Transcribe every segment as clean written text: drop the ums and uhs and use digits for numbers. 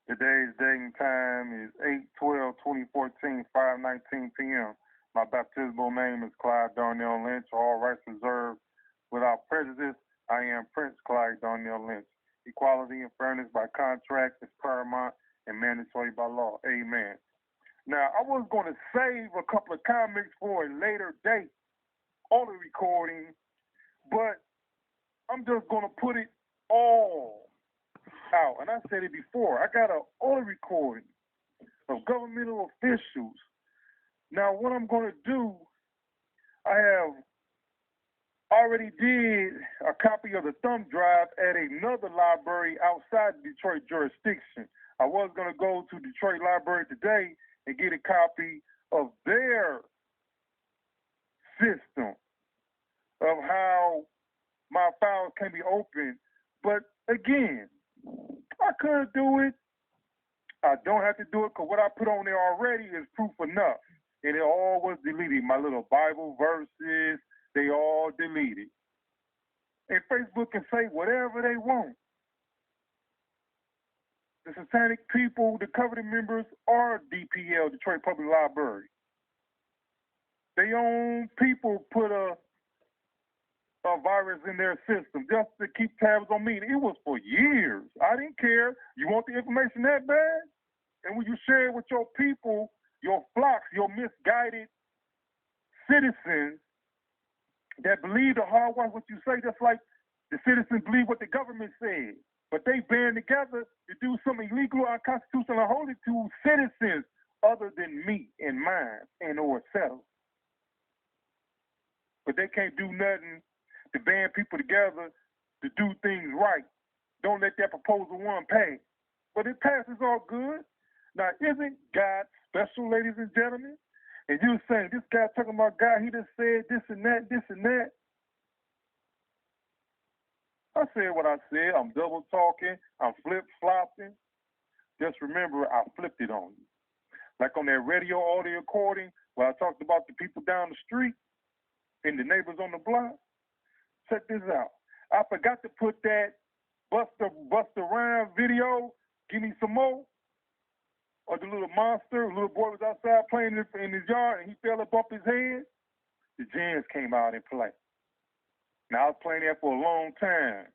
Today's date and time is 8/12/2014, 5:19 p.m. My baptismal name is Clyde Darnell Lynch. All rights reserved. Without prejudice, I am Prince Clyde Darnell Lynch. Equality and fairness by contract is paramount and mandatory by law. Amen. Now, I was going to save a couple of comments for a later date on the recording, but I'm just going to put it all out. And I said it before. I got an audio recording of governmental officials. Now, what I'm going to do, I have already did a copy of the thumb drive at another library outside the Detroit jurisdiction. I was going to go to Detroit Library today and get a copy of their system of how my files can be opened. But again, I could do it. I don't have to do it because what I put on there already is proof enough. And it all was deleted. My little Bible verses, they all deleted. And Facebook can say whatever they want. The satanic people, the covenant members, are DPL, Detroit Public Library. Their own people put a virus in their system just to keep tabs on me. It was for years. I didn't care. You want the information that bad? And when you share it with your people, your flocks, your misguided citizens that believe the hardwire, what you say, just like the citizens believe what the government said. But they band together to do something illegal, unconstitutional, and unholy to citizens other than me and mine and or self. But they can't do nothing to band people together to do things right. Don't let that proposal one pass. But it passes all good. Now, isn't God special, ladies and gentlemen? And you're saying, this guy talking about God, he just said this and that, this and that. I said what I said. I'm double talking. I'm flip-flopping. Just remember, I flipped it on you. Like on that radio audio recording where I talked about the people down the street and the neighbors on the block. Check this out. I forgot to put that Busta Rhymes video, Give Me Some More, or the little monster, the little boy was outside playing in his yard and he fell and bumped his head. The Jams came out and played. Now, I was playing that for a long time.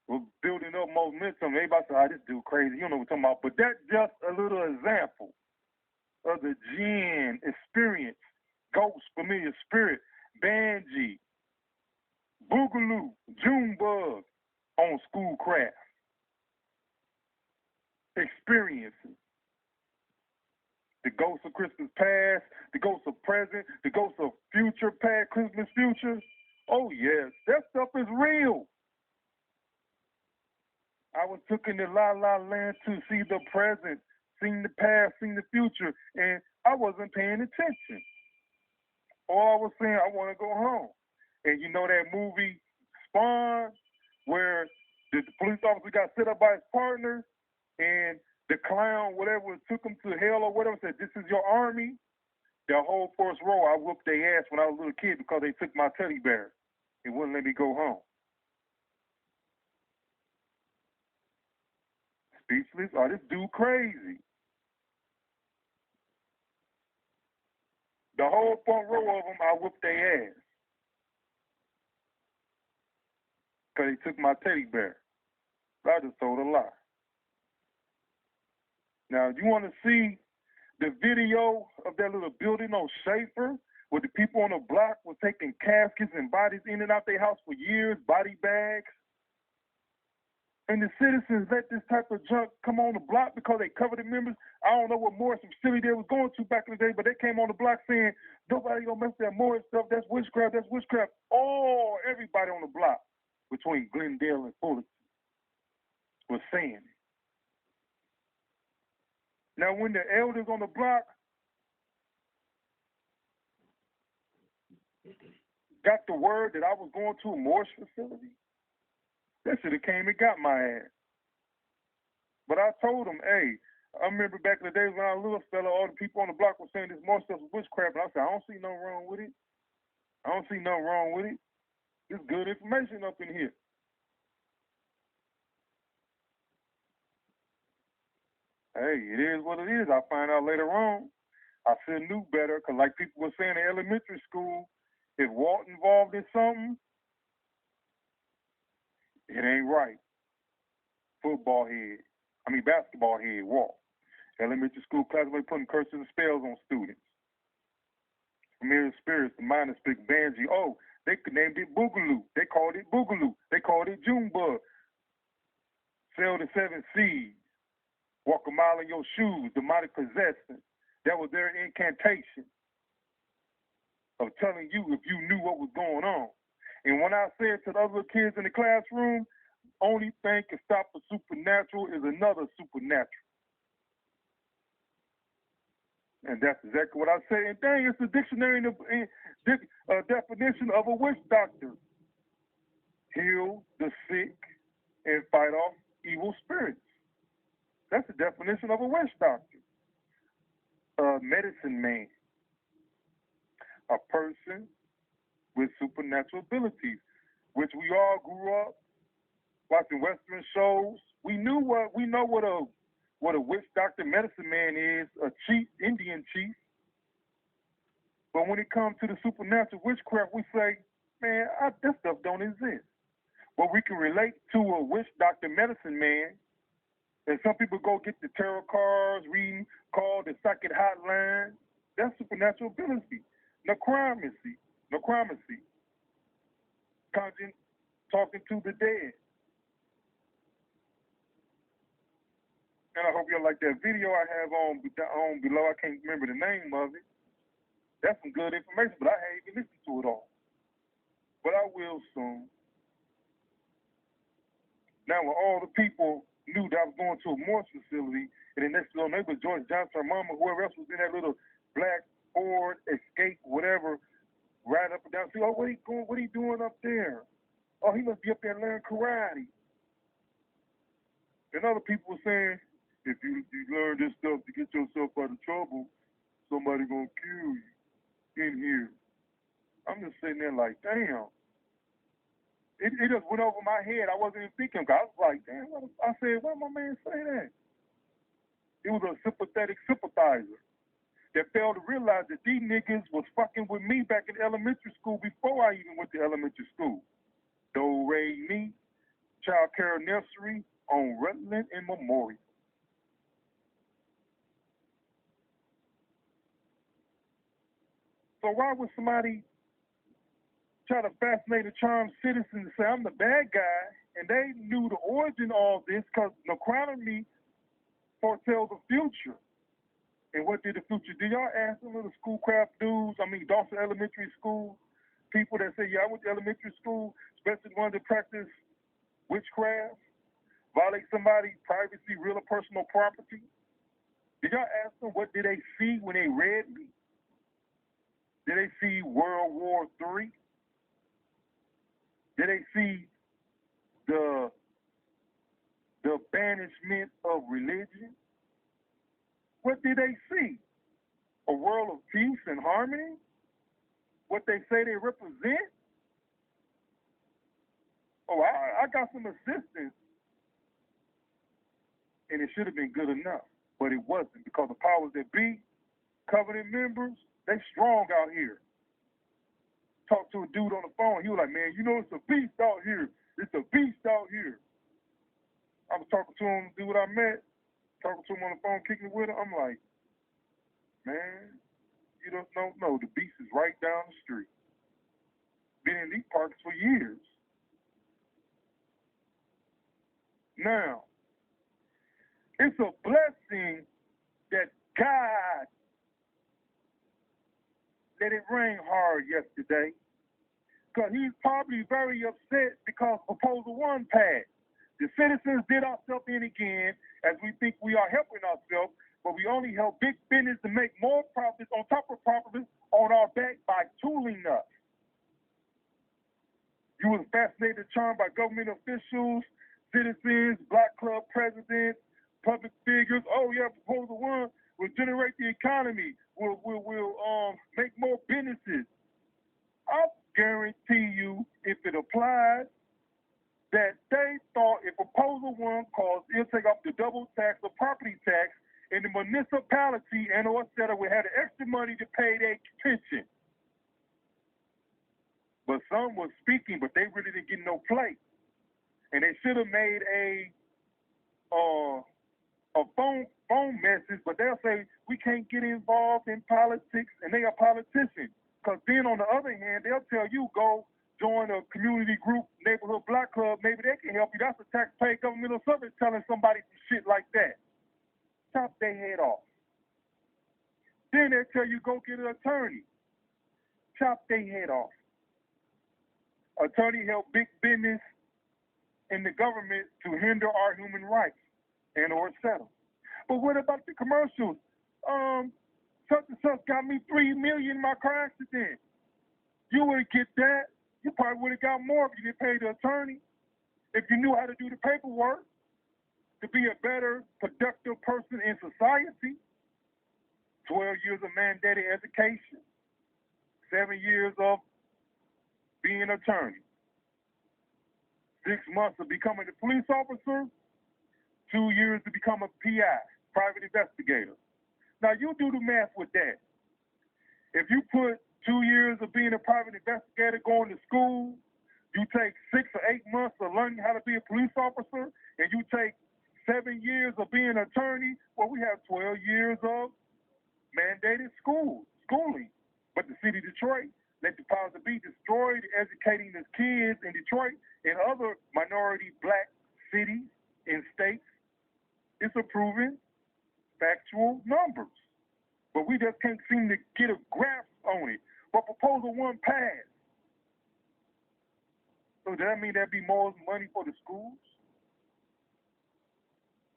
We're building up momentum. Everybody said, this dude crazy. You know what I'm talking about. But that's just a little example of the jinn experience, ghost, familiar spirit, Banji, Boogaloo, Junebug on Schoolcraft. Experiences. The ghosts of Christmas past, the ghosts of present, the ghosts of future past, Christmas future. Oh, yes, that stuff is real. I was took in the La La Land to see the present, seeing the past, seeing the future, and I wasn't paying attention. All I was saying, I want to go home. And you know that movie Spawn, where the police officer got set up by his partner, and the clown, whatever, took him to hell or whatever, said, this is your army. The whole first row, I whooped their ass when I was a little kid because they took my teddy bear and wouldn't let me go home. Speechless? Oh, this dude crazy. The whole front row of them, I whooped their ass because they took my teddy bear. I just told a lie. Now, you want to see the video of that little building on Schaefer where the people on the block were taking caskets and bodies in and out their house for years, body bags? And the citizens let this type of junk come on the block because they covered members. I don't know what Morrison Philly they was going to back in the day, but they came on the block saying, nobody gonna mess with that Morris stuff, that's witchcraft, that's witchcraft. Oh, everybody on the block between Glendale and Fullerton was saying it. Now, when the elders on the block got the word that I was going to a Morris facility, they should have came and got my ass. But I told them, hey, I remember back in the days when I was a little fella, all the people on the block were saying this Morris stuff was witchcraft. And I said, I don't see nothing wrong with it. I don't see nothing wrong with it. There's good information up in here. Hey, it is what it is. I find out later on. I should have knew better because, like people were saying in elementary school, if Walt involved in something, it ain't right. Football head. Basketball head, Walt. Elementary school class, they putting curses and spells on students. Familiar spirits, the mind speak Banji. Oh, they named it Boogaloo. They called it Boogaloo. They called it Junebug. Sell the seven seas. Walk a mile in your shoes. Demonic possession. That was their incantation of telling you if you knew what was going on. And when I said to the other kids in the classroom, only thing can stop the supernatural is another supernatural. And that's exactly what I say. And dang, it's a dictionary definition of a witch doctor. Heal the sick and fight off evil spirits. That's the definition of a witch doctor. A medicine man. A person with supernatural abilities, which we all grew up watching Western shows. We know what a witch doctor medicine man is, a chief, Indian chief. But when it comes to the supernatural witchcraft, we say, man, this stuff don't exist. But we can relate to a witch doctor medicine man. And some people go get the tarot cards, reading, call the psychic hotline. That's supernatural ability. Necromancy. Conjuring, talking to the dead. And I hope y'all like that video I have on below. I can't remember the name of it. That's some good information, but I haven't even listened to it all. But I will soon. Now, when all the people knew that I was going to a morgue facility, and the next door neighbor, George Johnson, her mama, whoever else was in that little black Ford Escape, whatever, riding up and down, say, oh, what he doing up there? Oh, he must be up there learning karate. And other people were saying, if you learn this stuff to get yourself out of trouble, somebody gonna kill you in here. I'm just sitting there like, damn. It just went over my head. I wasn't even thinking. I was like, damn. I said, why my man say that? It was a sympathetic sympathizer that failed to realize that these niggas was fucking with me back in elementary school before I even went to elementary school. Do, re, mi, child care nursery on Rutland and Memorial. So why would somebody try to fascinate a charmed citizen and say I'm the bad guy, and they knew the origin of this because necromancy foretells the future. And what did the future do? Y'all ask some of the schoolcraft dudes, Dawson Elementary School, people that say, yeah, I went to elementary school, especially the ones that practice witchcraft, violate somebody's privacy, real or personal property. Did y'all ask them what did they see when they read me? Did they see World War III? Did they see the banishment of religion? What did they see? A world of peace and harmony? What they say they represent? Oh, I got some assistance, and it should have been good enough, but it wasn't because the powers that be, covenant members, they strong out here. Talked to a dude on the phone. He was like, man, it's a beast out here. It's a beast out here. I was talking to him, dude I met, talking to him on the phone, kicking it with him. I'm like, man, you don't know. The beast is right down the street. Been in these parks for years. Now, it's a blessing that God let it rain hard yesterday. Because he's probably very upset because Proposal 1 passed. The citizens did ourselves in again as we think we are helping ourselves, but we only help big business to make more profits on top of profits on our back by tooling us. You was fascinated and charmed by government officials, citizens, black club presidents, public figures. Oh yeah, Proposal 1 will generate the economy. Will make more businesses. I'll guarantee you, if it applies, that they thought if Proposal Proposal 1 calls it'll take up the double tax or property tax, and the municipality and or settler will have the extra money to pay their pension. But some were speaking, but they really didn't get no play. And they should have made a phone message, but they'll say we can't get involved in politics, and they are politicians. Because then on the other hand, they'll tell you go join a community group, neighborhood block club, maybe they can help you. That's a taxpayer governmental service telling somebody some shit like that. Chop their head off. Then they tell you go get an attorney. Chop their head off. Attorney help big business and the government to hinder our human rights and or settle. But what about the commercials? Such and such got me $3 million in my car accident. You wouldn't get that. You probably would have got more if you didn't pay the attorney. If you knew how to do the paperwork to be a better, productive person in society. 12 years of mandated education. 7 years of being an attorney. 6 months of becoming a police officer. 2 years to become a PI, private investigator. Now you do the math with that. If you put 2 years of being a private investigator, going to school, you take 6 or 8 months of learning how to be a police officer, and you take 7 years of being an attorney, well, we have 12 years of mandated schooling. But the city of Detroit, let the powers that be, destroyed educating its kids in Detroit and other minority black cities and states. It's approving factual numbers. But we just can't seem to get a grasp on it. But Proposal 1 passed. So does that mean there'd be more money for the schools?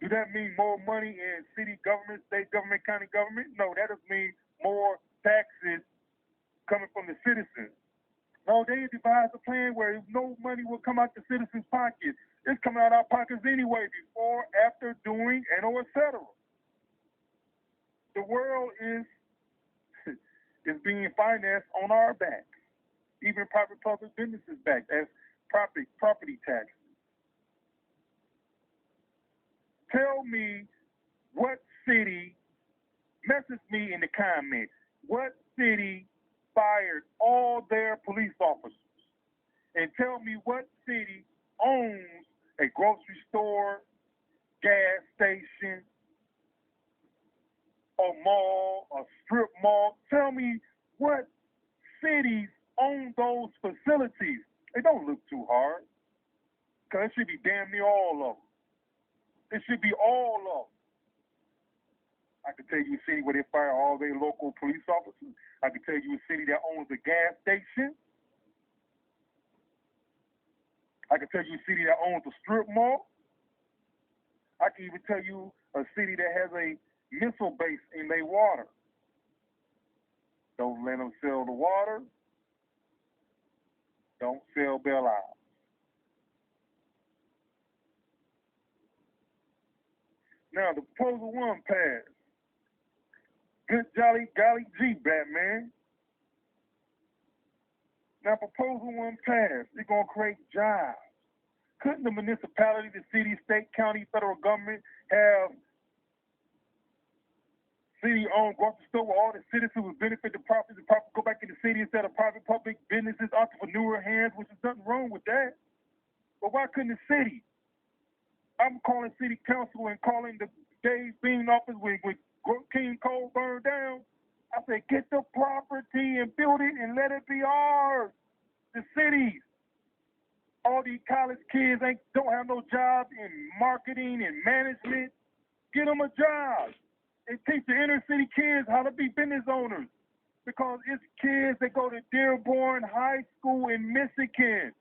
Does that mean more money in city government, state government, county government? No, that doesn't mean more taxes coming from the citizens. No, they devised a plan where no money will come out the citizens' pockets. It's coming out of our pockets anyway, before, after, during, and or et cetera. The world is being financed on our backs, even private public businesses' back as property taxes. Tell me what city, message me in the comments, what city fired all their police officers? And tell me what city owns a grocery store, gas station, a mall, a strip mall. Tell me what cities own those facilities. It don't look too hard, because it should be damn near all of them. It should be all of them. I can tell you a city where they fire all their local police officers. I can tell you a city that owns a gas station. I can tell you a city that owns a strip mall. I can even tell you a city that has a missile base in their water. Don't let them sell the water. Don't sell Belle Isle. Now, the Proposal 1 passed. Good jolly golly gee, Batman. Now, Proposal 1 passed. It's going to create jobs. Couldn't the municipality, the city, state, county, federal government have city-owned grocery store where all the citizens would benefit the profits and profits go back in the city instead of private public businesses, entrepreneur hands, which is nothing wrong with that. But why couldn't the city? I'm calling city council and calling the Dave Bean office when King Cole burned down. I said, get the property and build it and let it be ours. The cities. All these college kids don't have no job in marketing and management. Get them a job. And teach the inner city kids how to be business owners. Because it's kids that go to Dearborn High School in Michigan,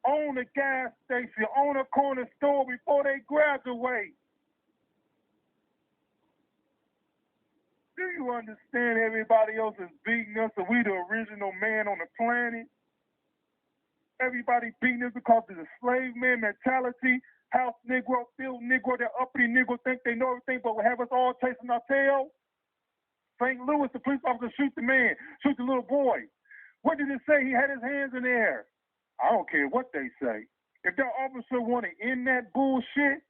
own a gas station, own a corner store before they graduate. Do you understand everybody else is beating us and we the original man on the planet? Everybody beating us because of the slave man mentality, house Negro, field Negro, that uppity Negro think they know everything but will have us all chasing our tail. St. Louis, the police officer shoot the man, shoot the little boy. What did it say? He had his hands in the air. I don't care what they say. If that officer want to end that bullshit,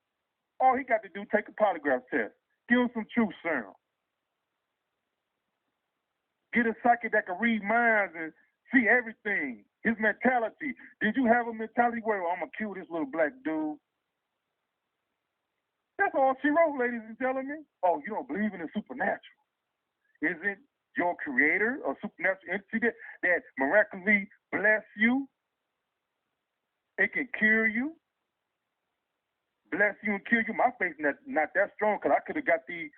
all he got to do take a polygraph test. Give him some truth serum. Get a psychic that can read minds and see everything. His mentality. Did you have a mentality where I'm gonna kill this little black dude? That's all she wrote, ladies and gentlemen. Oh, you don't believe in the supernatural? Is it your creator or supernatural entity that miraculously bless you? It can cure you, bless you and kill you. My faith not that strong because I could have got these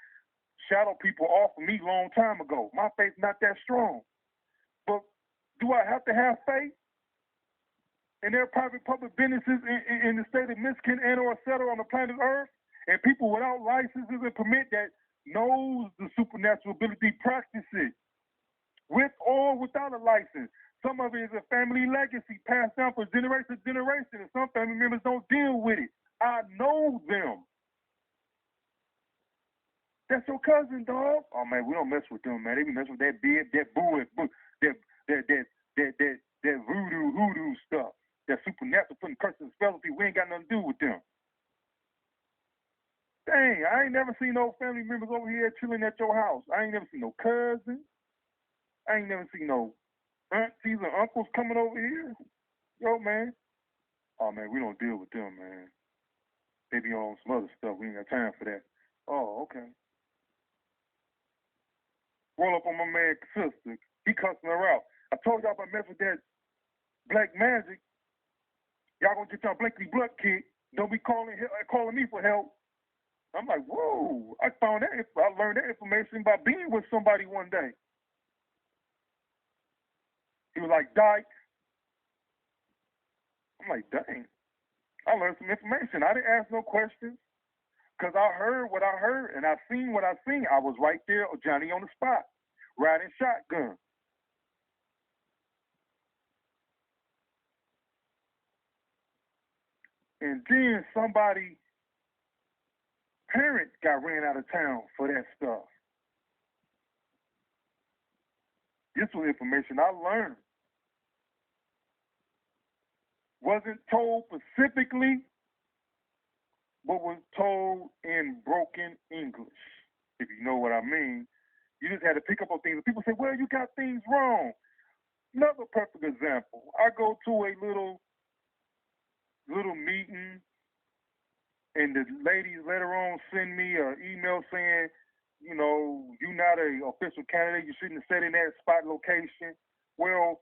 shadow people off of me a long time ago. My faith not that strong. But do I have to have faith in their private public businesses in the state of Michigan and or et cetera on the planet Earth? And people without licenses and permit that knows the supernatural ability practice it with or without a license. Some of it is a family legacy passed down for generation to generation, and some family members don't deal with it. I know them. That's your cousin, dog. Oh man, we don't mess with them, man. They be messing with that beard, that bull, that voodoo stuff, that supernatural putting curses and spells. We ain't got nothing to do with them. Dang, I ain't never seen no family members over here chilling at your house. I ain't never seen no cousins. I ain't never seen no aunties and uncles coming over here. Yo, man. Oh, man, we don't deal with them, man. They be on some other stuff. We ain't got time for that. Oh, okay. Roll up on my man sister. He cussing her out. I told y'all about mess with that black magic. Y'all gonna get y'all blankly blood kicked. Don't be calling me for help. I'm like, whoa. I learned that information by being with somebody one day. He was like, Dyke. I'm like, dang. I learned some information. I didn't ask no questions because I heard what I heard and I seen what I seen. I was right there, Johnny on the spot, riding shotgun. And then somebody, parents got ran out of town for that stuff. This was information I learned. Wasn't told specifically, but was told in broken English, if you know what I mean. You just had to pick up on things. People say, well, you got things wrong. Another perfect example. I go to a little meeting, and the ladies later on send me an email saying, you know, you're not an official candidate. You shouldn't have said in that spot location. Well,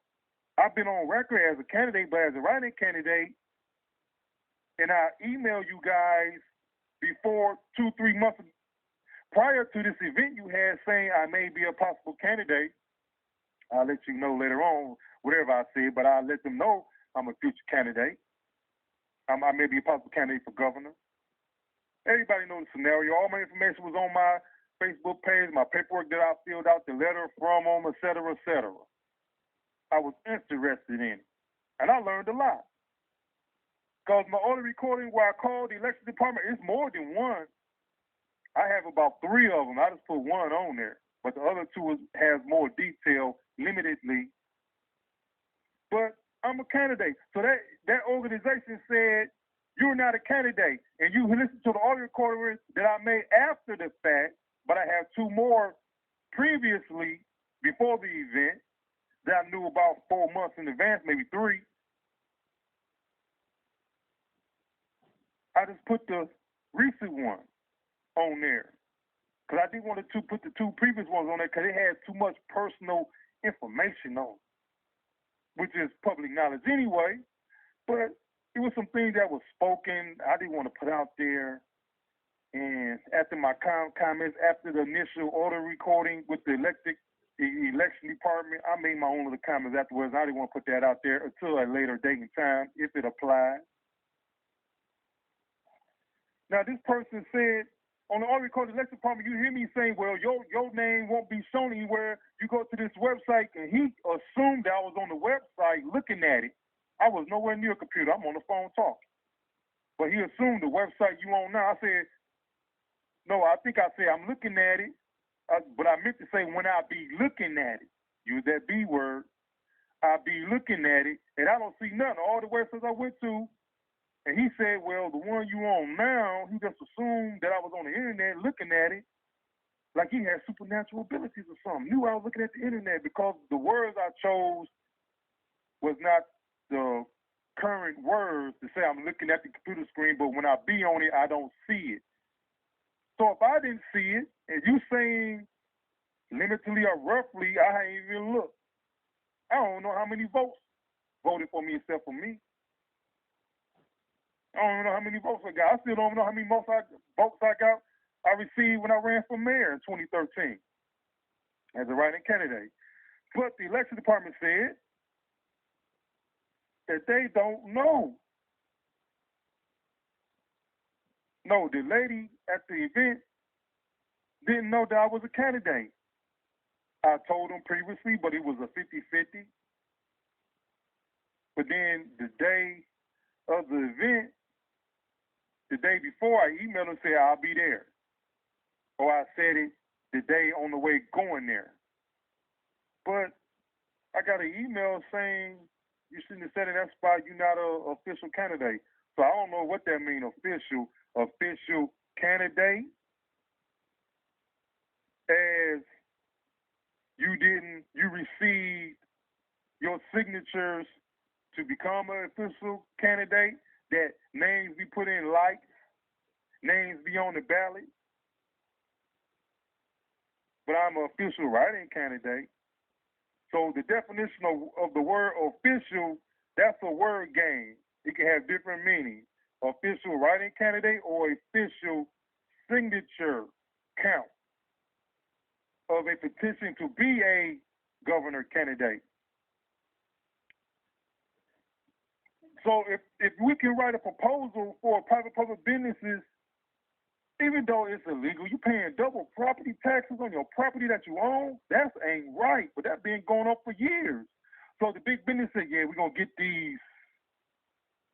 I've been on record as a candidate, but as a writing candidate, and I emailed you guys before 2-3 months prior to this event you had saying I may be a possible candidate. I'll let you know later on whatever I said, but I'll let them know I'm a future candidate. I may be a possible candidate for governor. Everybody knows the scenario. All my information was on my Facebook page, my paperwork that I filled out, the letter from them, et cetera, et cetera. I was interested in it. And I learned a lot. Because my audio recording where I called the election department, it's more than one. I have about 3 of them. I just put one on there. But the other 2 has more detail, limitedly. But I'm a candidate. So that organization said, you're not a candidate. And you listen to the audio recording that I made after the fact, but I have 2 more previously before the event that I knew about 4 months in advance, maybe 3. I just put the recent one on there because I didn't want to put the 2 previous ones on there because it had too much personal information on it, which is public knowledge anyway. But it was some things that was spoken I didn't want to put out there. And after my comments, after the initial audio recording with the election department, I made my own little comments afterwards. I didn't want to put that out there until a later date and time, if it applies. Now, this person said, on the audio recording election department, you hear me saying, well, your name won't be shown anywhere. You go to this website, and he assumed that I was on the website looking at it. I was nowhere near a computer. I'm on the phone talking. But he assumed the website you on now. I said, no, I think I said I'm looking at it. But I meant to say when I be looking at it. Use that B word. I be looking at it, and I don't see nothing. All the websites I went to, And he said, well, the one you on now, he just assumed that I was on the internet looking at it like he had supernatural abilities or something. Knew I was looking at the internet because the words I chose was not the current words to say I'm looking at the computer screen, but when I be on it, I don't see it. So if I didn't see it, and you saying limitedly or roughly, I ain't even looked. I don't know how many votes voted for me except for me. I don't know how many votes I got. I still don't know how many votes I got. I received when I ran for mayor in 2013 as a writing candidate. But the election department said that they don't know. No, the lady at the event didn't know that I was a candidate. I told them previously, but it was a 50-50. But then the day of the event, the day before, I emailed and said I'll be there. Or I said it the day on the way going there. But I got an email saying you shouldn't have said in that spot you're not an official candidate. So I don't know what that means, official candidate, as you received your signatures to become an official candidate, that names be put in lights, names be on the ballot. But I'm an official writing candidate. So the definition of the word official, that's a word game. It can have different meanings. Official writing candidate or official signature count of a petition to be a governor candidate. So if we can write a proposal for private public businesses, even though it's illegal, you're paying double property taxes on your property that you own. That ain't right, but that's been going on for years. So the big business said, yeah, we're going to get these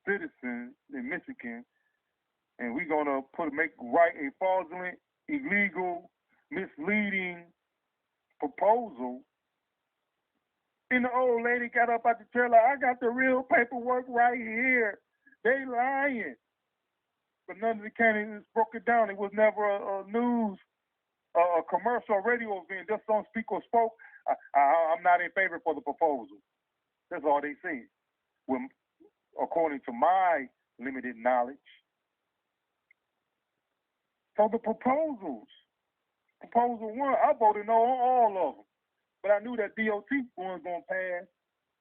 citizens in Michigan, and we're going to write a fraudulent, illegal, misleading proposal. And the old lady got up out the chair like, I got the real paperwork right here. They lying. But none of the candidates broke it down. It was never a news, a commercial radio event. Just some speaker spoke. I'm not in favor for the proposal. That's all they said. Well, according to my limited knowledge. So the proposals, proposal one, I voted no on all of them. But I knew that DOT wasn't going to pass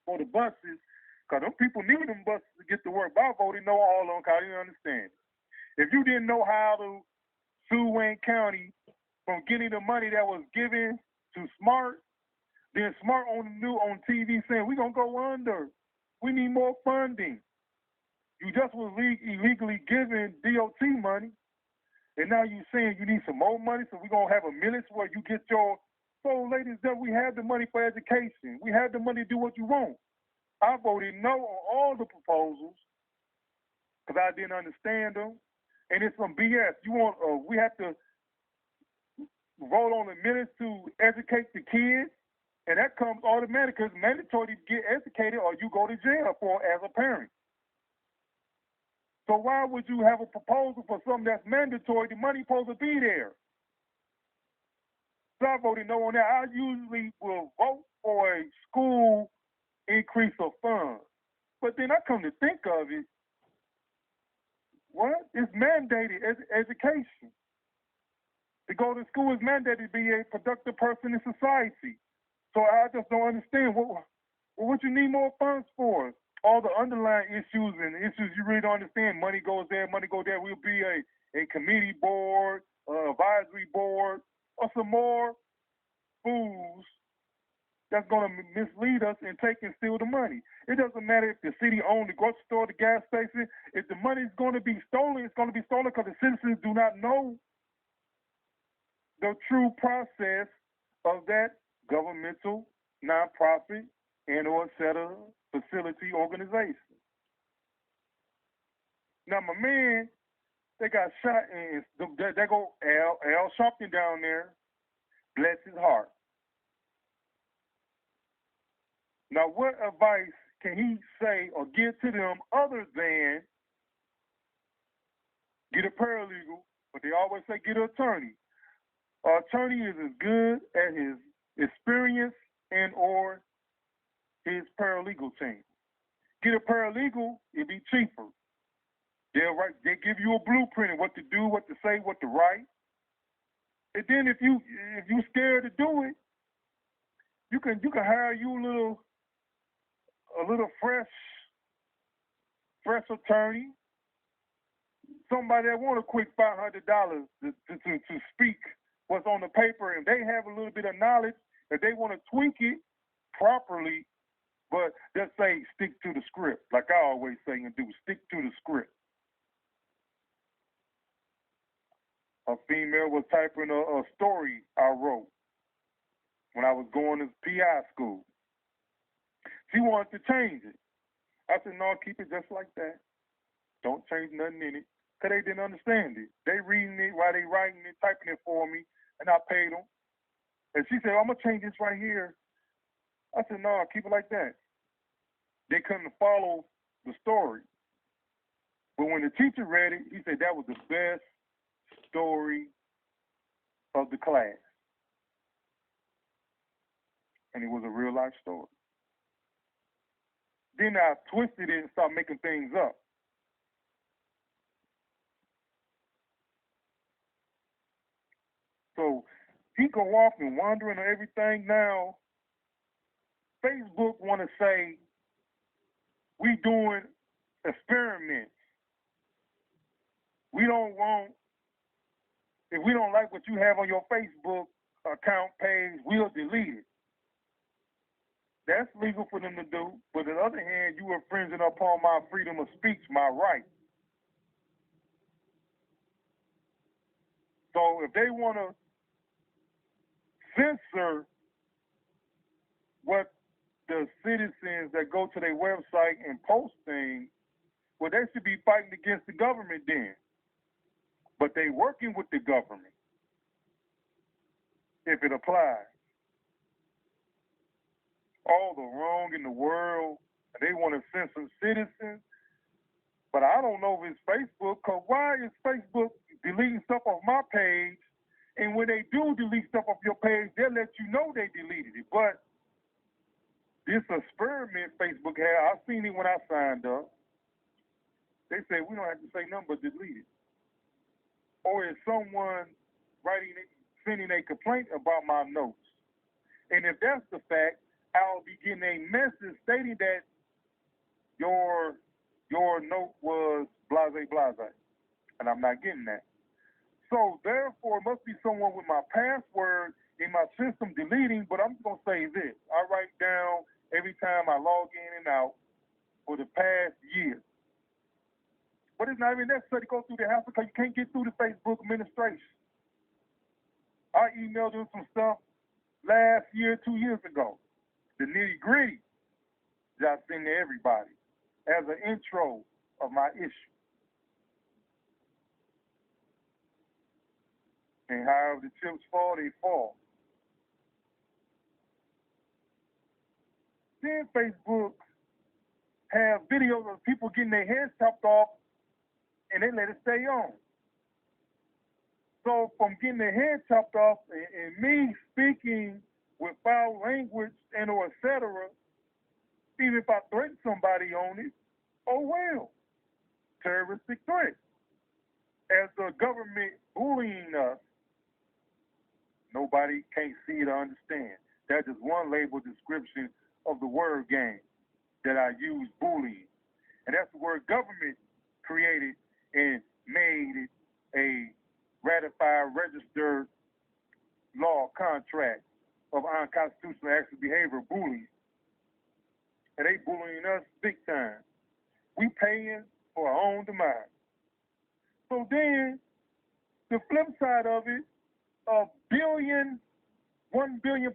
for the buses because them people need them buses to get to work. But I voted no on all of them because I didn't understand it. If you didn't know how to sue Wayne County from getting the money that was given to Smart, then Smart on TV saying, we're going to go under. We need more funding. You just was illegally giving DOT money, and now you're saying you need some more money, so we're going to have a millage where you get your... So, ladies, that we have the money for education. We have the money to do what you want. I voted no on all the proposals because I didn't understand them. And it's some BS. We have to vote on the minutes to educate the kids, and that comes automatic because it's mandatory to get educated or you go to jail for as a parent. So why would you have a proposal for something that's mandatory? The money's supposed to be there. So I voted no on that. I usually will vote for a school increase of funds. But then I come to think of it, what? It's mandated education. To go to school is mandated to be a productive person in society. So I just don't understand what you need more funds for. All the underlying issues and issues you really don't understand. Money goes there, money goes there. We'll be a committee board, advisory board, or some more fools that's going to mislead us and take and steal the money. It doesn't matter if the city owns the grocery store, the gas station. If the money is going to be stolen, it's going to be stolen because the citizens do not know the true process of that governmental, nonprofit, and or et cetera facility organization. Now, my man, they got shot, and there go Al Sharpton down there. Bless his heart. Now, what advice can he say or give to them other than Get a paralegal, but they always say get an attorney. An attorney is as good as his experience and or his paralegal team. Get a paralegal, it'll be cheaper. They give you a blueprint of what to do, what to say, what to write. And then if you scared to do it, you can hire you a little fresh attorney, somebody that want a quick $500 to speak what's on the paper, and they have a little bit of knowledge, if they want to tweak it properly, but just say stick to the script, like I always say and do, stick to the script. A female was typing a story I wrote when I was going to PI school. She wanted to change it. I said, no, keep it just like that. Don't change nothing in it. Because they didn't understand it. They reading it while they writing it, typing it for me, and I paid them. And she said, I'm going to change this right here. I said, no, keep it like that. They couldn't follow the story. But when the teacher read it, he said that was the best story of the class. And it was a real life story. Then I twisted it and started making things up. So he go off and wandering on everything. Now, Facebook want to say we doing experiments. We don't want, if we don't like what you have on your Facebook account page, we'll delete it. That's legal for them to do. But on the other hand, you are infringing upon my freedom of speech, my right. So if they want to censor what the citizens that go to their website and post things, well, they should be fighting against the government then. But they working with the government, if it applies. All the wrong in the world, and they want to censor citizens. But I don't know if it's Facebook, because why is Facebook deleting stuff off my page? And when they do delete stuff off your page, they'll let you know they deleted it. But this experiment Facebook had, I seen it when I signed up. They say we don't have to say nothing but delete it. Or is someone sending a complaint about my notes? And if that's the fact, I'll be getting a message stating that your note was blase blase, and I'm not getting that. So therefore, it must be someone with my password in my system deleting. But I'm just gonna say this: I write down every time I log in and out for the past year. But it's not even necessary to go through the house because you can't get through the Facebook administration. I emailed them some stuff last year, 2 years ago. The nitty gritty, just send to everybody as an intro of my issue. And however the chips fall, they fall. Then Facebook have videos of people getting their heads chopped off and they let it stay on. So from getting their head chopped off and me speaking with foul language and or et cetera, even if I threaten somebody on it, oh well. Terroristic threat. As the government bullying us, nobody can't see it or understand. That's just one label description of the word game that I use, bullying. And that's the word government created and made it a ratified, registered law contract of unconstitutional acts of behavior, bullying. And they bullying us big time. We paying for our own demise. So then, the flip side of it, 1 billion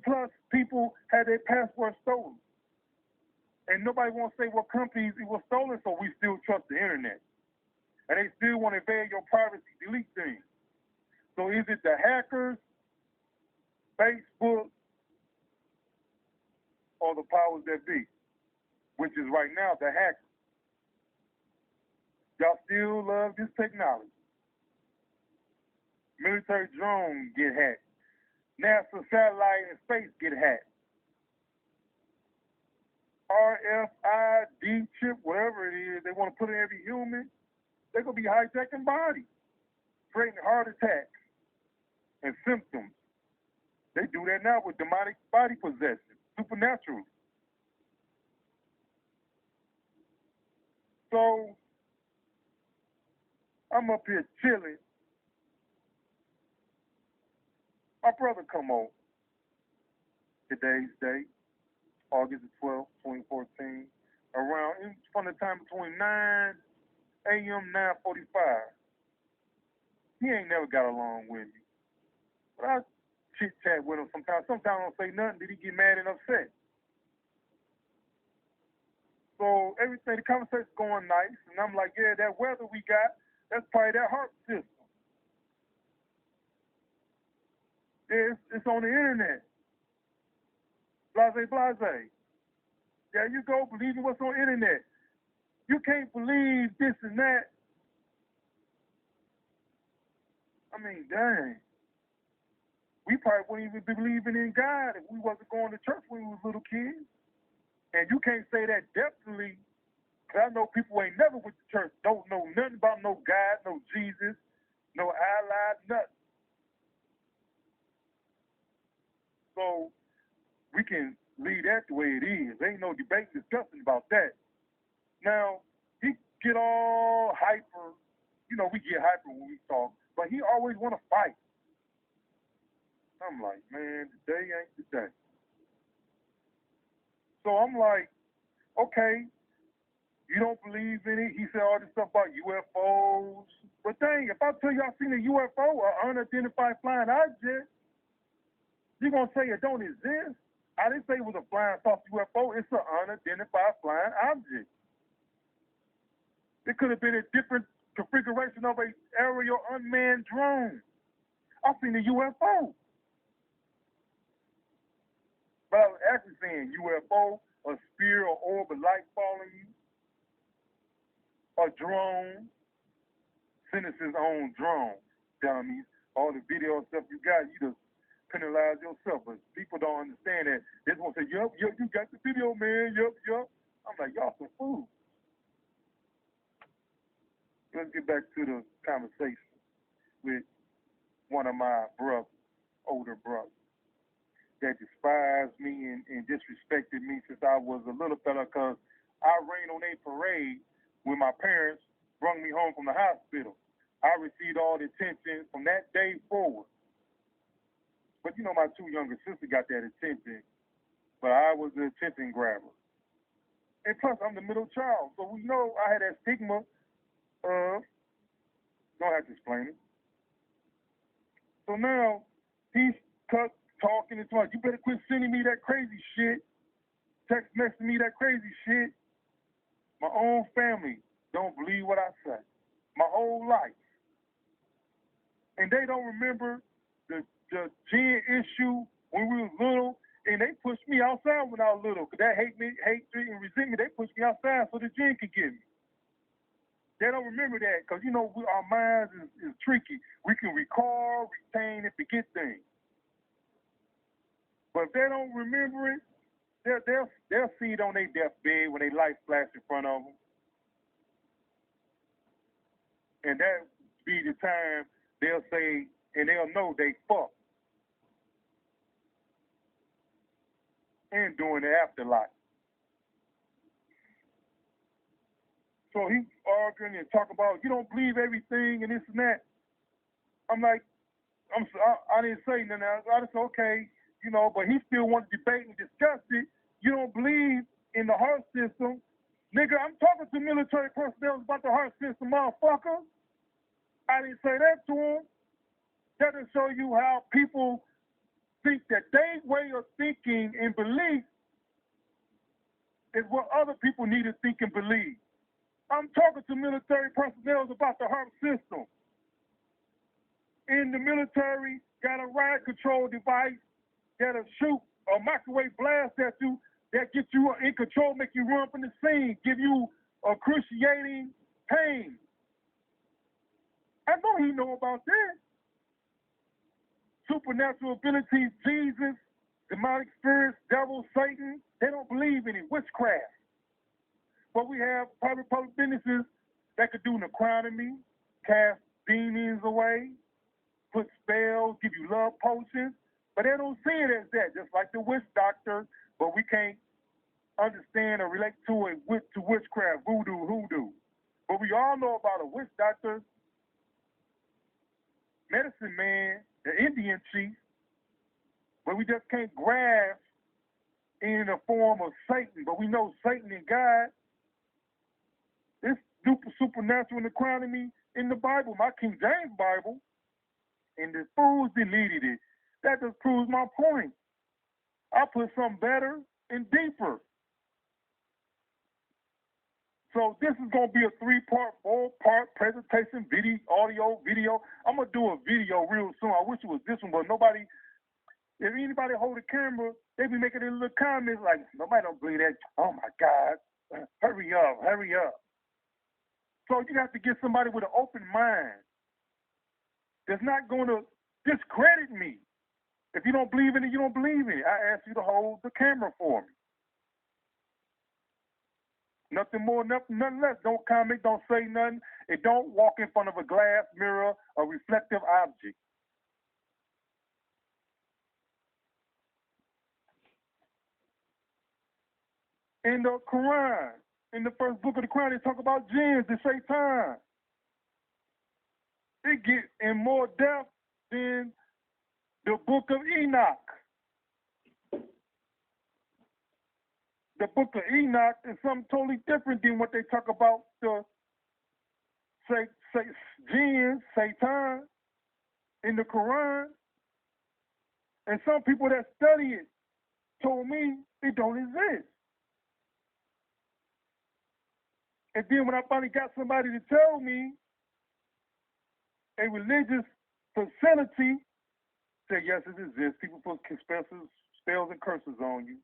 plus people had their passwords stolen. And nobody wants to say what companies it was stolen, so we still trust the internet. And they still want to invade your privacy, delete things. So is it the hackers, Facebook, or the powers that be? Which is right now the hackers. Y'all still love this technology. Military drone get hacked. NASA satellite in space get hacked. RFID chip, whatever it is, they want to put in every human, they're going to be hijacking bodies, creating heart attacks and symptoms. They do that now with demonic body possession, supernatural. So I'm up here chilling. My brother come over today's date, August the 12th, 2014, around from the time between 9 a.m. 9:45. He ain't never got along with me. But I chit chat with him sometimes. Sometimes I don't say nothing. Did he get mad and upset? So everything, the conversation's going nice, and I'm like, yeah, that weather we got, that's probably that heart system. Yeah, it's on the internet. Blase, blase. There you go, believing what's on the internet. You can't believe this and that. I mean, dang. We probably wouldn't even be believing in God if we wasn't going to church when we was little kids. And you can't say that definitely, because I know people ain't never went to church, don't know nothing about no God, no Jesus, no Allah, nothing. So we can leave that the way it is. There ain't no debate, discussion about that. Now, he get all hyper. You know, we get hyper when we talk, but he always want to fight. I'm like, man, today ain't the day. So I'm like, okay, you don't believe in it. He said all this stuff about UFOs. But dang, if I tell you I seen a UFO, an unidentified flying object, you're going to say it don't exist? I didn't say it was a flying saucer UFO. It's an unidentified flying object. It could have been a different configuration of an aerial unmanned drone. I seen a UFO. But I was actually saying UFO, a sphere or orb of light following you, a drone, Citizen's own drone, dummies. All the video stuff you got, you just penalize yourself. But people don't understand that. They just want to say, yup, you got the video, man, yup. I'm like, y'all some fools. Let's get back to the conversation with one of my brothers, older brothers, that despised me and disrespected me since I was a little fella, because I rained on a parade when my parents brought me home from the hospital. I received all the attention from that day forward. But you know, my two younger sisters got that attention, but I was the attention grabber. And plus, I'm the middle child, so we know I had that stigma of, don't have to explain it. So now, he's talking and talking, you better quit sending me that crazy shit, text messaging me that crazy shit. My own family don't believe what I say. My whole life. And they don't remember the gin issue when we was little, and they pushed me outside when I was little, because that hatred and resentment, they pushed me outside so the gin could get me. They don't remember that, because, you know, our minds is tricky. We can recall, retain, and forget things. But if they don't remember it, they'll see it on their deathbed when they life flash in front of them. And that be the time they'll say, and they'll know they fucked. And during the afterlife. So he arguing and talking about, you don't believe everything and this and that. I'm like, I didn't say nothing. I just said, okay, you know, but he still wanted to debate and discuss it. You don't believe in the heart system. Nigga, I'm talking to military personnel about the heart system, motherfucker. I didn't say that to him. That to show you how people think that their way of thinking and belief is what other people need to think and believe. I'm talking to military personnel about the heart system. In the military, got a riot control device that'll shoot a microwave blast at you that gets you in control, make you run from the scene, give you excruciating pain. I know he know about that. supernatural abilities, Jesus, demonic spirits, devil, Satan, they don't believe in it. Witchcraft. But we have public businesses that could do necronomy, cast demons away, put spells, give you love potions, but they don't see it as that, just like the witch doctor, but we can't understand or relate to it to witchcraft, voodoo, hoodoo. But we all know about a witch doctor, medicine man, the Indian chief, but we just can't grasp in the form of Satan. But we know Satan and God. This supernatural necronomy in the Bible, my King James Bible, and the fools deleted it. That just proves my point. I put something better and deeper. So this is going to be a 3-part, 4-part presentation, audio, video. I'm going to do a video real soon. I wish it was this one, but nobody, if anybody hold a camera, they be making little comments like, nobody don't believe that. Oh, my God. Hurry up, hurry up. So you have to get somebody with an open mind that's not going to discredit me. If you don't believe in it, you don't believe in it. I ask you to hold the camera for me. Nothing more, nothing less. Don't comment, don't say nothing, and don't walk in front of a glass mirror, a reflective object. In the Quran, in the first book of the Quran, they talk about jinns, the shaitan. It gets in more depth than the book of Enoch. The book of Enoch is something totally different than what they talk about the jinns, Satan, in the Quran. And some people that study it told me it don't exist. And then when I finally got somebody to tell me, a religious facility said, yes, it exists. People put spells and curses on you.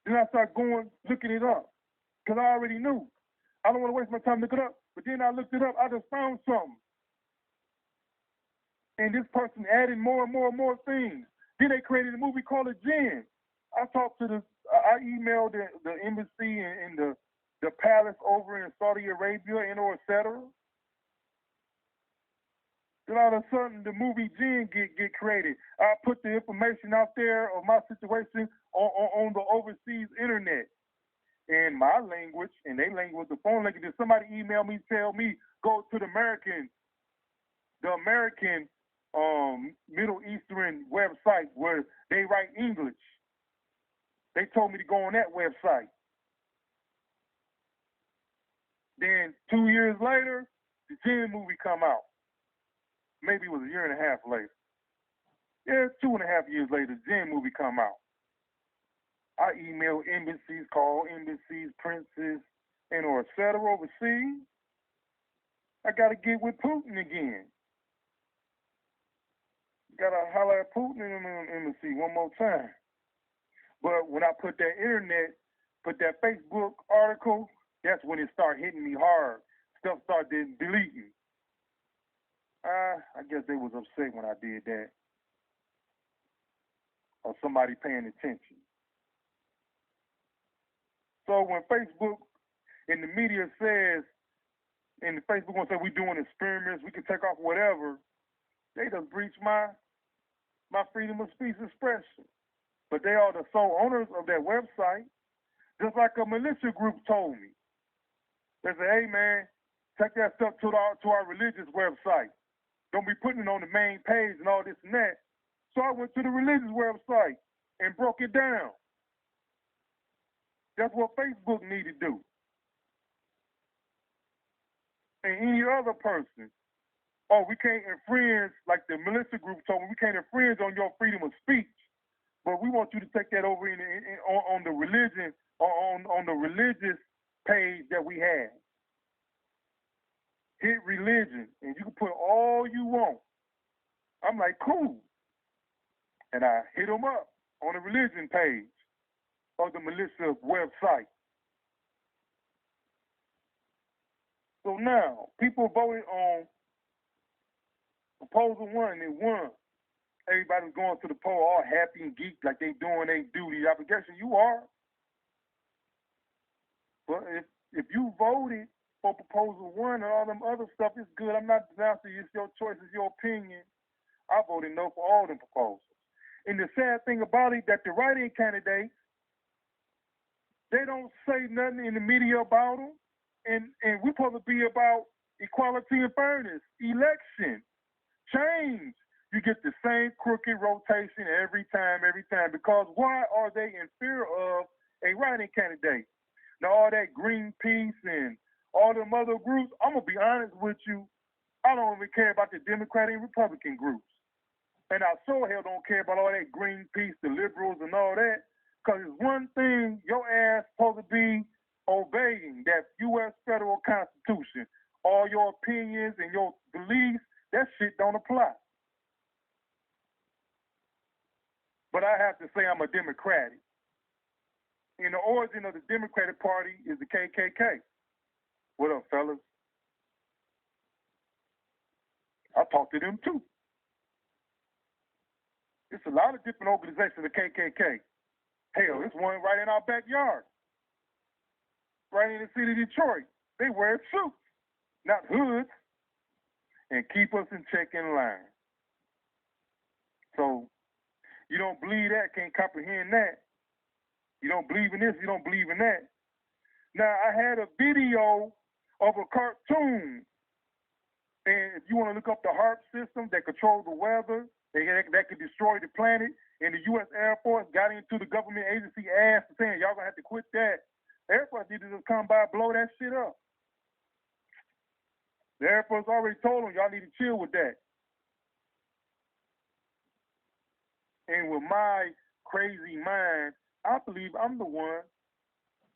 Then I started looking it up, because I already knew. I don't want to waste my time looking it up. But then I looked it up. I just found something. And this person added more and more and more things. Then they created a movie called The Jinn. I emailed the embassy and the palace over in Saudi Arabia and or et cetera. Then all of a sudden the movie Jinn get created. I put the information out there of my situation on the overseas internet. In my language, and their language, the phone language, if somebody email me, tell me, go to the American Middle Eastern website where they write English. They told me to go on that website. Then 2 years later, the Jinn movie come out. Maybe it was a year and a half later. Yeah, 2.5 years later, the Jinn movie come out. I email embassies, call embassies, princes, and or et cetera overseas. I got to get with Putin again. Got to holler at Putin in the embassy one more time. But when I put that Facebook article, that's when it started hitting me hard. Stuff started deleting. I guess they was upset when I did that. Or somebody paying attention. So when Facebook and the media says, and the Facebook gonna say we doing experiments, we can take off whatever, they just breach my freedom of speech expression. But they are the sole owners of that website. Just like a militia group told me. They said, hey man, take that stuff to our religious website. Don't be putting it on the main page and all this and that. So I went to the religious website and broke it down. That's what Facebook need to do. And any other person. Oh, we can't infringe, like the militia group told me, we can't infringe on your freedom of speech. But we want you to take that over on the religion, or on the religious page that we have. Hit religion, and you can put all you want. I'm like, cool. And I hit them up on the religion page of the militia website. So now, people voted on Proposal 1, and it won. everybody's going to the poll all happy and geeked like they doing their duty obligation. You are. But if you voted for proposal 1 and all them other stuff, it's good. I'm not denouncing it's your choice, it's your opinion. I voted no for all them proposals. And the sad thing about it, that the write-in candidates, they don't say nothing in the media about them. And we're supposed to be about equality and fairness, election, change. You get the same crooked rotation every time. Because why are they in fear of a write-in candidate? Now, all that Greenpeace and all them other groups, I'm going to be honest with you, I don't even care about the Democratic and Republican groups. And I sure hell don't care about all that Greenpeace, the liberals, and all that. Because it's one thing your ass supposed to be obeying, that U.S. federal constitution. All your opinions and your beliefs, that shit don't apply. But I have to say I'm a Democratic. And the origin of the Democratic Party is the KKK. What up, fellas? I talked to them too. It's a lot of different organizations, the KKK. Hell, it's one right in our backyard. Right in the city of Detroit. They wear suits, not hoods, and keep us in check in line. So, you don't believe that, can't comprehend that. You don't believe in this, you don't believe in that. Now, I had a video of a cartoon. And if you want to look up the HARP system that controls the weather, that could destroy the planet, and the U.S. Air Force got into the government agency ass saying, y'all going to have to quit that. The Air Force need to just come by and blow that shit up. The Air Force already told them, y'all need to chill with that. And with my crazy mind, I believe I'm the one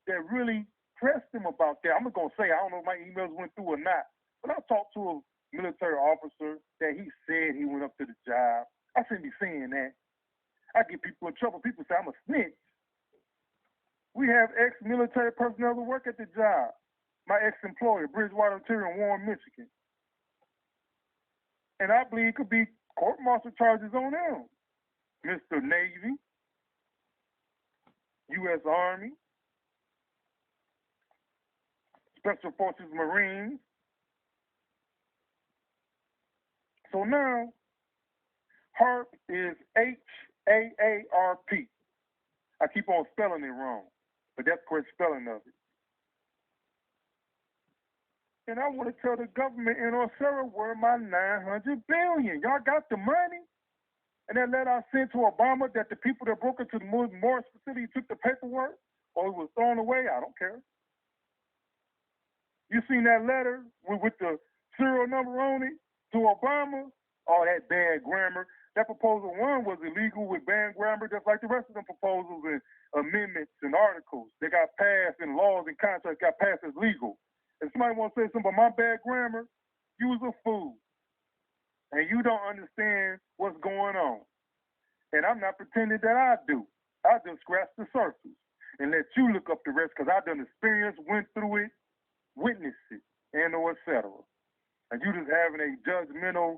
that really pressed them about that. I'm going to say, I don't know if my emails went through or not, but I talked to a military officer that he said he went up to the job. I shouldn't be saying that. I get people in trouble. People say I'm a snitch. We have ex-military personnel who work at the job. My ex-employer, Bridgewater Interior in Warren, Michigan. And I believe it could be court-martial charges on them. Mr. Navy, U.S. Army, Special Forces Marines. So now, HARP is H-A-A-R-P. I keep on spelling it wrong, but that's the correct spelling of it. And I want to tell the government in Osera where my $900 billion. Y'all got the money? And that letter I sent to Obama that the people that broke into the Morris facility took the paperwork or it was thrown away, I don't care. You seen that letter with the serial number on it to Obama? Oh, that bad grammar. That proposal 1 was illegal with bad grammar, just like the rest of them proposals and amendments and articles. They got passed and laws and contracts got passed as legal. If somebody wants to say something about my bad grammar, you's a fool. And you don't understand what's going on. And I'm not pretending that I do. I just scratch the surface and let you look up the rest because I done experienced, went through it, witnessed it, and or et cetera. And you just having a judgmental,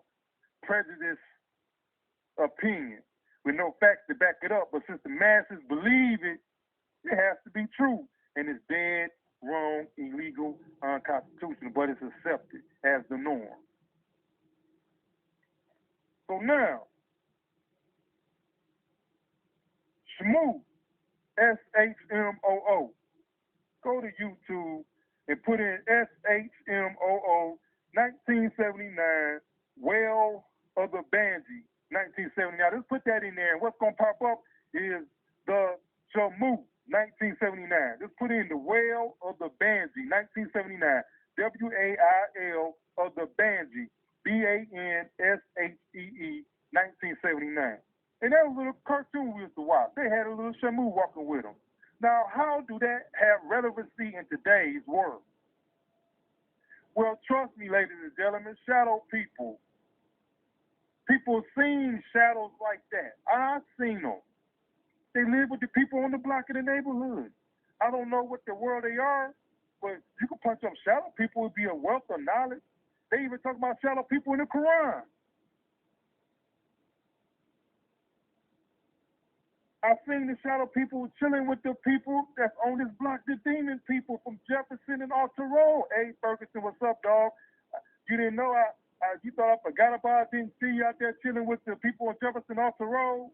prejudice opinion with no facts to back it up. But since the masses believe it, it has to be true. And it's dead, wrong, illegal, unconstitutional, but it's accepted as the norm. So now, Shmoo, S-H-M-O-O. Go to YouTube and put in S-H-M-O-O 1979 Well of the Banji 1979. Just put that in there, and what's going to pop up is the Shmoo 1979. Just put in the Whale of the Banji 1979. W-A-I-L of the Banji. B-A-N-S-H-E-E 1979. And that was a little cartoon we used to watch. They had a little Shmoo walking with them. Now, how do that have relevancy in today's world? Well, trust me, ladies and gentlemen, shadow people. People seen shadows like that. I've seen them. They live with the people on the block in the neighborhood. I don't know what the world they are, but you can punch up shadow people, would be a wealth of knowledge. They even talk about shadow people in the Quran. I've seen the shadow people chilling with the people that's on this block, the demon people from Jefferson and Alta Road. Hey, Ferguson, what's up, dog? You didn't know you thought I forgot about it, didn't see you out there chilling with the people on Jefferson Alta Road?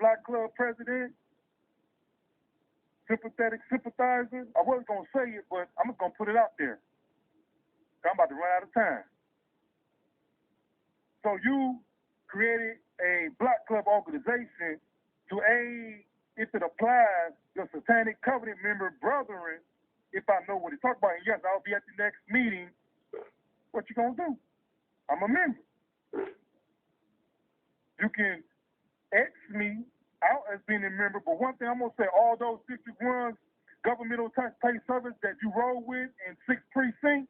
Black Club president, sympathetic sympathizer. I wasn't going to say it, but I'm just going to put it out there. I'm about to run out of time. So you created a Black Club organization to aid, if it applies, your satanic covenant member brethren, if I know what he's talking about. And yes, I'll be at the next meeting. What you going to do? I'm a member. You can X me out as being a member, but one thing I'm going to say, all those district ones, governmental taxpayer service that you roll with in 6th precinct,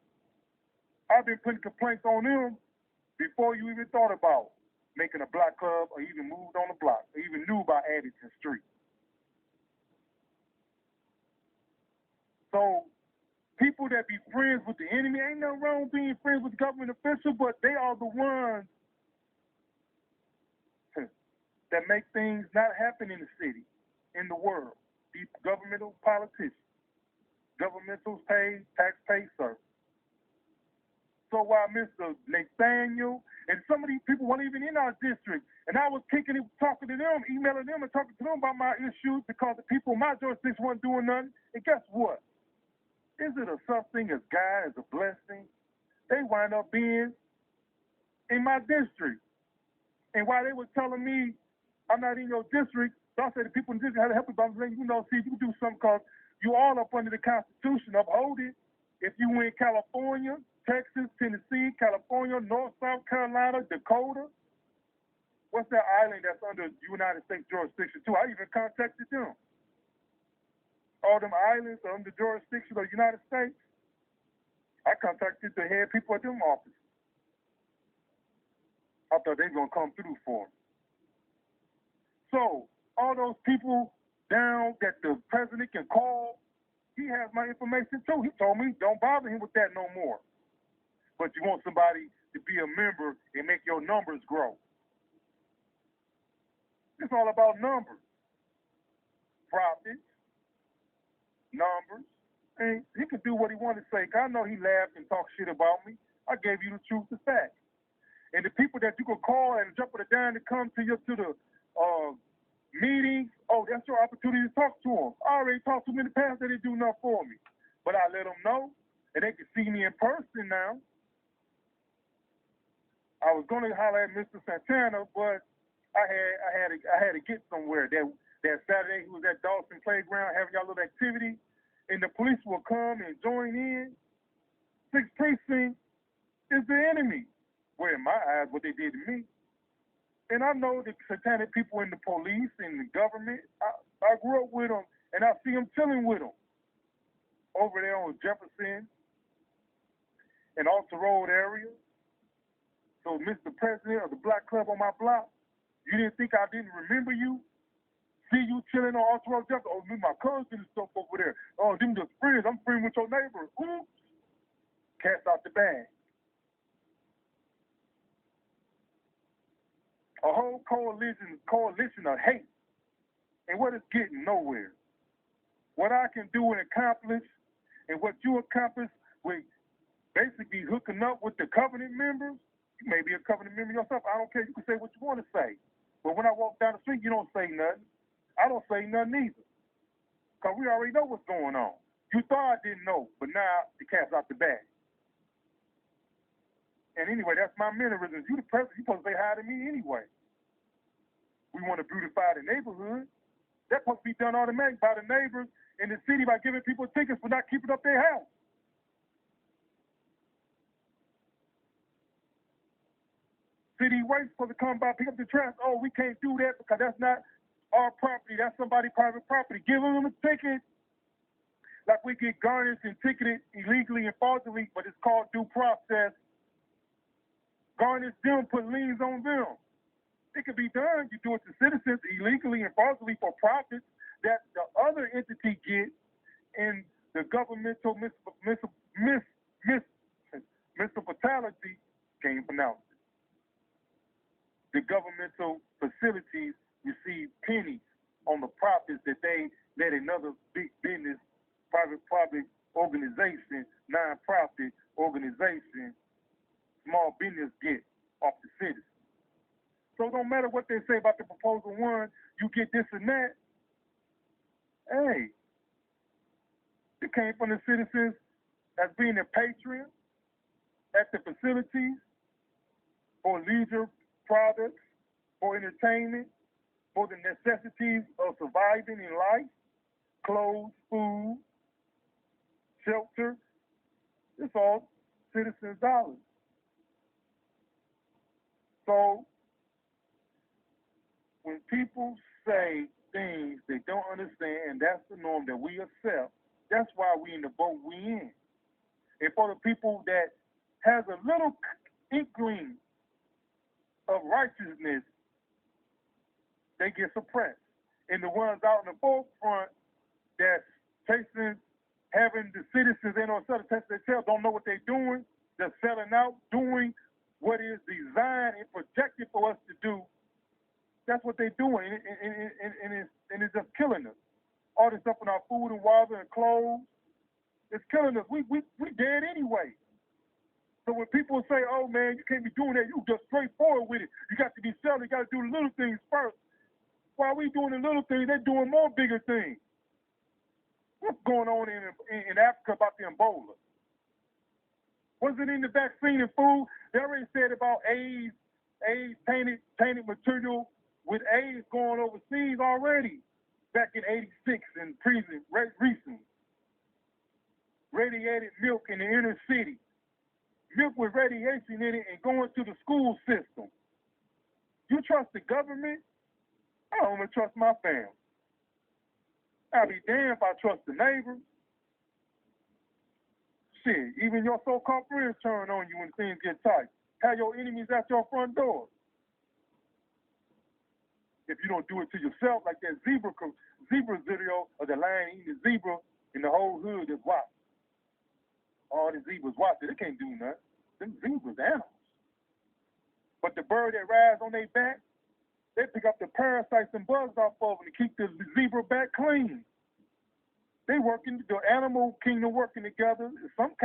I've been putting complaints on them before you even thought about making a Black Club or even moved on the block or even knew about Addington Street. So people that be friends with the enemy, ain't nothing wrong being friends with government officials, but they are the ones that make things not happen in the city, in the world. These governmental politicians, governmental paid, tax-paid service. So while Mr. Nathaniel and some of these people weren't even in our district, and I was kicking it, talking to them, emailing them and talking to them about my issues because the people in my jurisdiction weren't doing nothing. And guess what? Is it a such thing as God as a blessing? They wind up being in my district. And while they were telling me I'm not in your district, so I said the people in the district had to help me, but I'm letting you know, see, you can do something because you all up under the Constitution, uphold it. If you in California, Texas, Tennessee, California, North, South Carolina, Dakota, what's that island that's under United States jurisdiction too? I even contacted them. All them islands are under jurisdiction of the United States. I contacted the head people at them offices. I thought they were going to come through for me. So, all those people down that the president can call, he has my information too. He told me, don't bother him with that no more. But you want somebody to be a member and make your numbers grow. It's all about numbers. Profits, numbers. And he could do what he wanted to say. I know he laughed and talked shit about me. I gave you the truth, the facts. And the people that you could call and jump on the dime to come to the meetings, oh, that's your opportunity to talk to them. I already talked to them in the past, they didn't do nothing for me. But I let them know, and they can see me in person now. I was going to holler at Mr. Santana, but I had to get somewhere. That Saturday, he was at Dawson Playground having y'all little activity, and the police will come and join in. 6th precinct is the enemy. Well, in my eyes, what they did to me. And I know the satanic people in the police and the government. I grew up with them, and I see them chilling with them over there on Jefferson and Alta Road area. So, Mr. President of the Black Club on my block, you didn't think I didn't remember you? See you chilling on Alta Road Jefferson? Oh, me, my cousin and stuff over there. Oh, them just friends. I'm friends with your neighbor. Oops. Cast out the bag. A whole coalition of hate. And what is getting nowhere. What I can do and accomplish, and what you accomplish with basically hooking up with the covenant members, you may be a covenant member yourself. I don't care. You can say what you want to say. But when I walk down the street, you don't say nothing. I don't say nothing either. Because we already know what's going on. You thought I didn't know, but now the cat's out the bag. And anyway, that's my mannerisms. You the president, you're supposed to say hi to me anyway. We want to beautify the neighborhood. That's supposed to be done automatically by the neighbors in the city by giving people tickets for not keeping up their house. City waste supposed to come by, pick up the trash. Oh, we can't do that because that's not our property. That's somebody's private property. Give them a ticket. Like we get garnished and ticketed illegally and fraudulently, but it's called due process. Garnish them, put liens on them. It can be done. You do it to citizens illegally and fraudulently for profits that the other entity gets, and the governmental municipality can't pronounce it. The governmental facilities receive pennies on the profits that they let another big business, private public organization, non-profit organization, small business get off the citizens. So it don't matter what they say about the proposal one, you get this and that. Hey, it came from the citizens as being a patron at the facilities for leisure products, for entertainment, for the necessities of surviving in life, clothes, food, shelter. It's all citizens' dollars. So when people say things they don't understand, and that's the norm that we accept, that's why we in the boat we in. And for the people that has a little inkling of righteousness, they get suppressed. And the ones out in the forefront that's chasing, having the citizens in on certain tests themselves, don't know what they're doing, they're selling out, doing what is designed and projected for us to do. That's what they're doing, and it's just killing us. All this stuff in our food and water and clothes, it's killing us. We dead anyway. So when people say, "Oh man, you can't be doing that," you just straightforward with it. You got to be selling. You got to do the little things first. While we doing the little things, they're doing more bigger things. What's going on in Africa about the Ebola? Was it in the vaccine and food? They already said about AIDS tainted material with AIDS going overseas already back in '86 in prison recently. Radiated milk in the inner city. Milk with radiation in it and going to the school system. You trust the government? I don't even trust my family. I'll be damned if I trust the neighbors. Shit, even your so-called friends turn on you when things get tight. Have your enemies at your front door. If you don't do it to yourself, like that zebra video of the lion eating the zebra, and the whole hood is watching. All the zebras watching, they can't do nothing. Them zebras animals. But the bird that rides on their back, they pick up the parasites and bugs off of them to keep the zebra back clean. They working, the animal kingdom working together. Some